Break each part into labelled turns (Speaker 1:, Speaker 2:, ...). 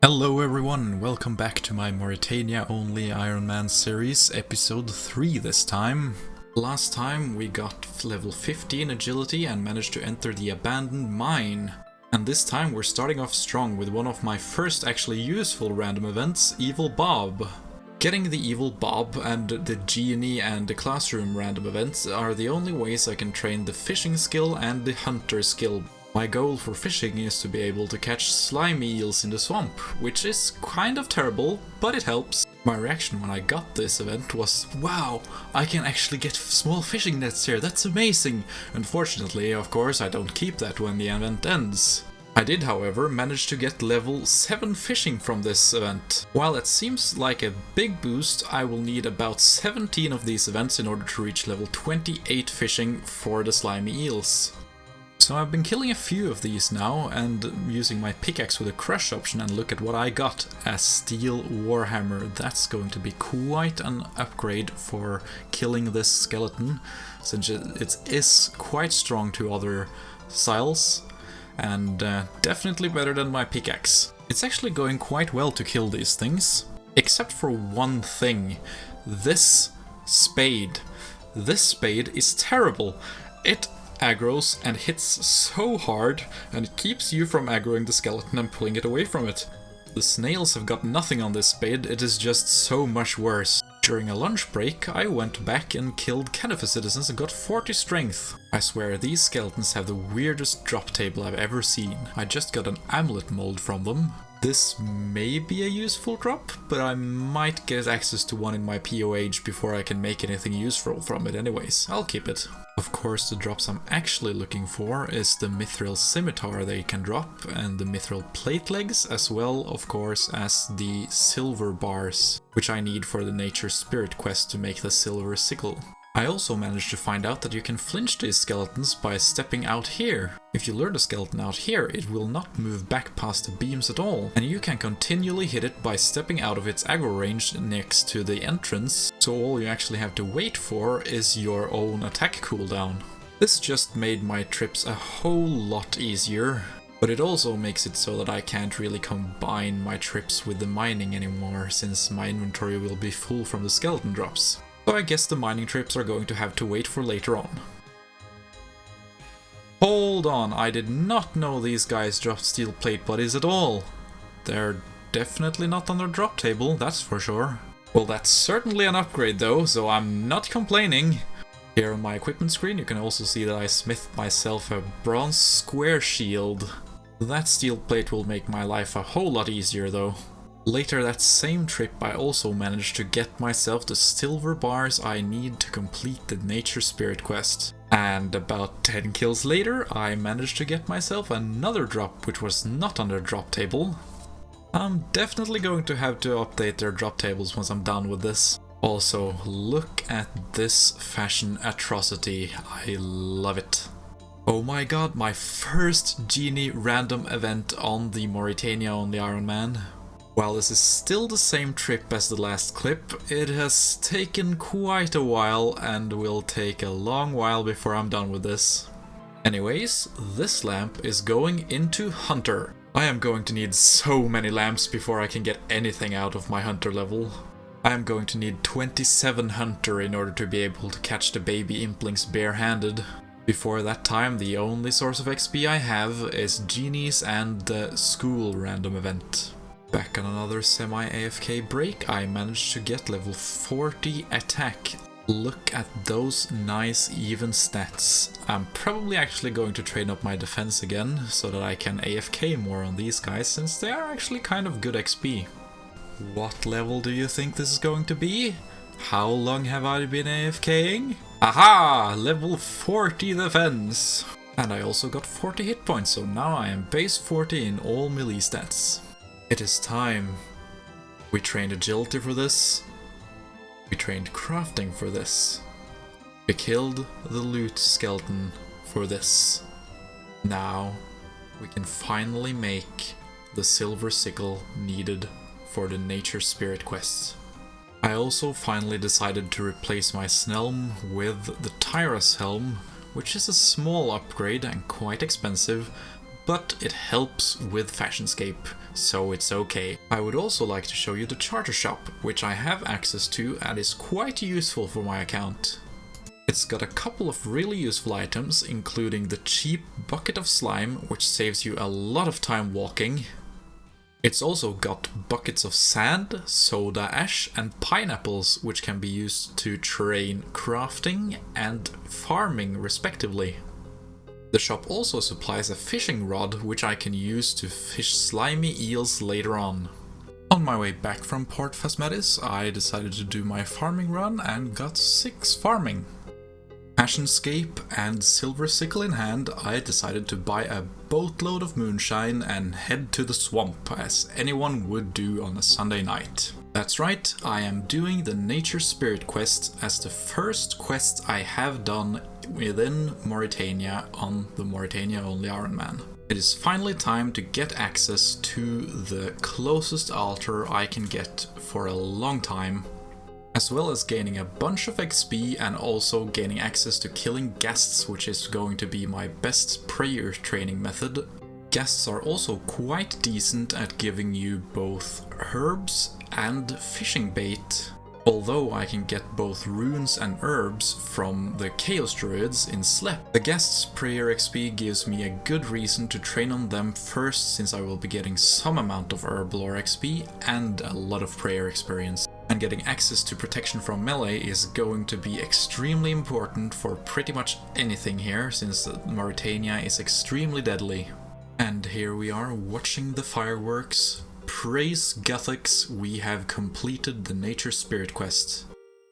Speaker 1: Hello everyone, welcome back to my Morytania only Ironman series, episode 3 this time. Last time we got level 15 agility and managed to enter the abandoned mine. And this time we're starting off strong with one of my first actually useful random events, Evil Bob. Getting the Evil Bob and the Genie and the Classroom random events are the only ways I can train the fishing skill and the hunter skill. My goal for fishing is to be able to catch slimy eels in the swamp, which is kind of terrible, but it helps. My reaction when I got this event was, wow, I can actually get small fishing nets here, that's amazing! Unfortunately, of course, I don't keep that when the event ends. I did, however, manage to get level 7 fishing from this event. While it seems like a big boost, I will need about 17 of these events in order to reach level 28 fishing for the slimy eels. So I've been killing a few of these now and using my pickaxe with a crush option, and look at what I got, a steel warhammer. That's going to be quite an upgrade for killing this skeleton, since it is quite strong to other styles and definitely better than my pickaxe. It's actually going quite well to kill these things, except for one thing. This spade. This spade is terrible. It aggroes and hits so hard, and it keeps you from aggroing the skeleton and pulling it away from it. The snails have got nothing on this spade, it is just so much worse. During a lunch break, I went back and killed Canifer citizens and got 40 strength. I swear, these skeletons have the weirdest drop table I've ever seen. I just got an amulet mold from them. This may be a useful drop, but I might get access to one in my POH before I can make anything useful from it anyways. I'll keep it. Of course, the drops I'm actually looking for is the mithril scimitar they can drop, and the mithril plate legs, as well, of course, as the silver bars, which I need for the nature spirit quest to make the silver sickle. I also managed to find out that you can flinch these skeletons by stepping out here. If you lure the skeleton out here, it will not move back past the beams at all, and you can continually hit it by stepping out of its aggro range next to the entrance, so all you actually have to wait for is your own attack cooldown. This just made my trips a whole lot easier, but it also makes it so that I can't really combine my trips with the mining anymore, since my inventory will be full from the skeleton drops. So I guess the mining trips are going to have to wait for later on. Hold on, I did not know these guys dropped steel plate bodies at all. They're definitely not on their drop table, that's for sure. Well, that's certainly an upgrade though, so I'm not complaining. Here on my equipment screen you can also see that I smithed myself a bronze square shield. That steel plate will make my life a whole lot easier though. Later that same trip I also managed to get myself the silver bars I need to complete the nature spirit quest. And about 10 kills later I managed to get myself another drop which was not on their drop table. I'm definitely going to have to update their drop tables once I'm done with this. Also, look at this fashion atrocity, I love it. Oh my god, my first Genie random event on the Morytania only Ironman. While this is still the same trip as the last clip, it has taken quite a while and will take a long while before I'm done with this. Anyways, this lamp is going into Hunter. I am going to need so many lamps before I can get anything out of my Hunter level. I am going to need 27 Hunter in order to be able to catch the baby Implings barehanded. Before that time, the only source of XP I have is Genies and the school random event. Back on another semi-AFK break, I managed to get level 40 attack. Look at those nice even stats. I'm probably actually going to train up my defense again, so that I can AFK more on these guys, since they are actually kind of good XP. What level do you think this is going to be? How long have I been AFKing? Aha! Level 40 defense! And I also got 40 hit points, so now I am base 40 in all melee stats. It is time. We trained agility for this. We trained crafting for this. We killed the loot skeleton for this. Now we can finally make the silver sickle needed for the nature spirit quest. I also finally decided to replace my Snelm with the Tyra's helm, which is a small upgrade and quite expensive, but it helps with Fashionscape, so it's okay. I would also like to show you the charter shop, which I have access to and is quite useful for my account. It's got a couple of really useful items, including the cheap bucket of slime, which saves you a lot of time walking. It's also got buckets of sand, soda ash and pineapples, which can be used to train crafting and farming respectively. The shop also supplies a fishing rod, which I can use to fish slimy eels later on. On my way back from Port Phasmatis, I decided to do my farming run and got 6 farming. Fashionscape and silver sickle in hand, I decided to buy a boatload of moonshine and head to the swamp, as anyone would do on a Sunday night. That's right, I am doing the Nature Spirit quest as the first quest I have done within Morytania on the Morytania Only Ironman. It is finally time to get access to the closest altar I can get for a long time, as well as gaining a bunch of XP and also gaining access to killing ghasts, which is going to be my best prayer training method. Ghasts are also quite decent at giving you both herbs and fishing bait, although I can get both runes and herbs from the Chaos Druids in Slep. The Ghast's prayer XP gives me a good reason to train on them first, since I will be getting some amount of herb lore XP and a lot of prayer experience. And getting access to protection from melee is going to be extremely important for pretty much anything here, since Morytania is extremely deadly. And here we are watching the fireworks. Praise Gothics, we have completed the Nature Spirit quest.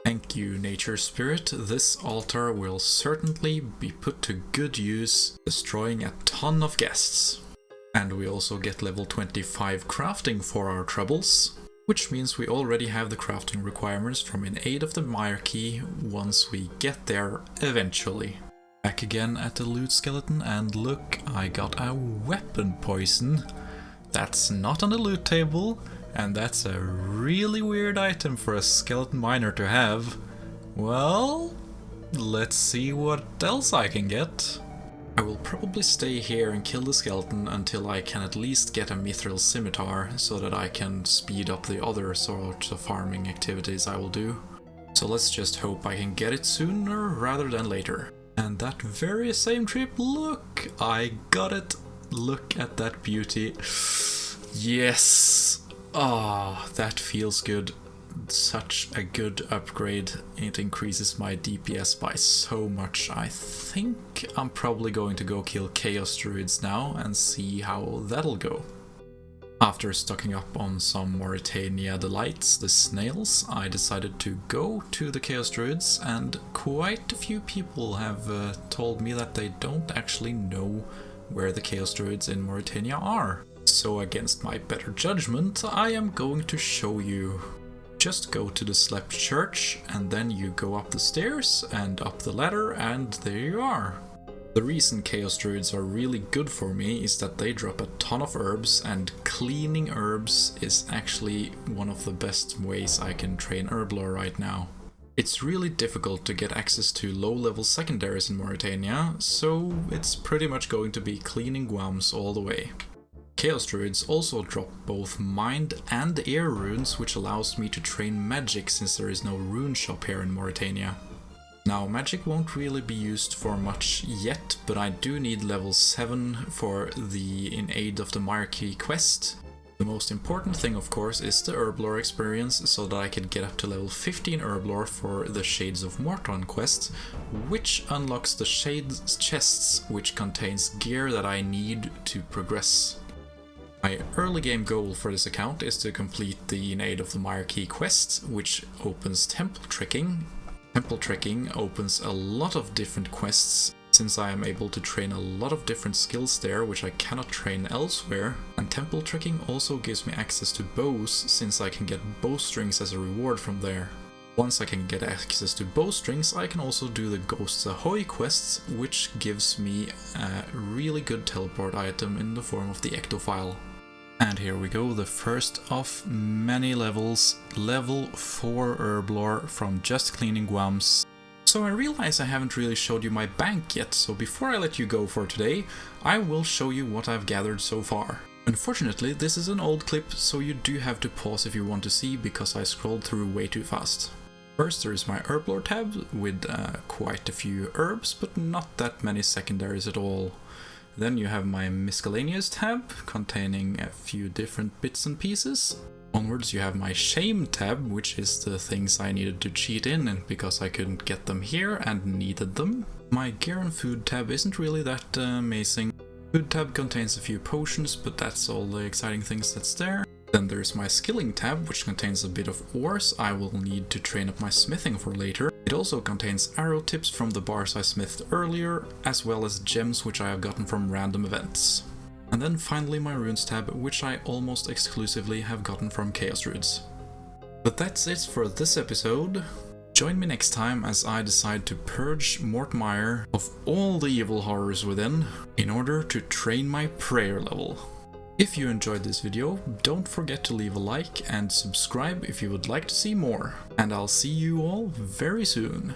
Speaker 1: Thank you, Nature Spirit. This altar will certainly be put to good use, destroying a ton of ghasts. And we also get level 25 crafting for our troubles, which means we already have the crafting requirements from In Aid of the Myarchy once we get there eventually. Back again at the loot skeleton, and look, I got a weapon poison. That's not on the loot table, and that's a really weird item for a skeleton miner to have. Well, let's see what else I can get. I will probably stay here and kill the skeleton until I can at least get a mithril scimitar, so that I can speed up the other sorts of farming activities I will do. So let's just hope I can get it sooner rather than later. And that very same trip, look! I got it! Look at that beauty. Yes! Ah, that feels good. Such a good upgrade. It increases my DPS by so much. I think I'm probably going to go kill Chaos Druids now and see how that'll go. After stocking up on some Morytania delights, the snails, I decided to go to the Chaos Druids, and quite a few people have told me that they don't actually know where the Chaos Druids in Morytania are. So against my better judgment, I am going to show you. Just go to the Slep Church, and then you go up the stairs and up the ladder, and there you are. The reason Chaos Druids are really good for me is that they drop a ton of herbs, and cleaning herbs is actually one of the best ways I can train herb lore right now. It's really difficult to get access to low-level secondaries in Morytania, so it's pretty much going to be cleaning guams all the way. Chaos Druids also drop both Mind and Air runes, which allows me to train magic since there is no rune shop here in Morytania. Now, magic won't really be used for much yet, but I do need level 7 for the In Aid of the Myarchy quest. The most important thing, of course, is the herb lore experience, so that I can get up to level 15 herb lore for the Shades of Morton quest, which unlocks the Shades chests, which contains gear that I need to progress. My early game goal for this account is to complete the In Aid of the Myarchy quest, which opens Temple Trekking. Temple Trekking opens a lot of different quests, since I am able to train a lot of different skills there, which I cannot train elsewhere. And Temple Trekking also gives me access to bows, since I can get bowstrings as a reward from there. Once I can get access to bowstrings, I can also do the Ghosts Ahoy quests, which gives me a really good teleport item in the form of the Ectophile. And here we go, the first of many levels, level 4 herb lore from just cleaning guams. So I realize I haven't really showed you my bank yet, so before I let you go for today, I will show you what I've gathered so far. Unfortunately, this is an old clip, so you do have to pause if you want to see, because I scrolled through way too fast. First there is my herb lore tab, with quite a few herbs, but not that many secondaries at all. Then you have my miscellaneous tab, containing a few different bits and pieces. Onwards you have my shame tab, which is the things I needed to cheat in because I couldn't get them here and needed them. My gear and food tab isn't really that amazing. Food tab contains a few potions, but that's all the exciting things that's there. Then there's my skilling tab, which contains a bit of ores I will need to train up my smithing for later. It also contains arrow tips from the bars I smithed earlier, as well as gems which I have gotten from random events. And then finally my runes tab, which I almost exclusively have gotten from Chaos Druids. But that's it for this episode. Join me next time as I decide to purge Mortmire of all the evil horrors within, in order to train my prayer level. If you enjoyed this video, don't forget to leave a like and subscribe if you would like to see more. And I'll see you all very soon.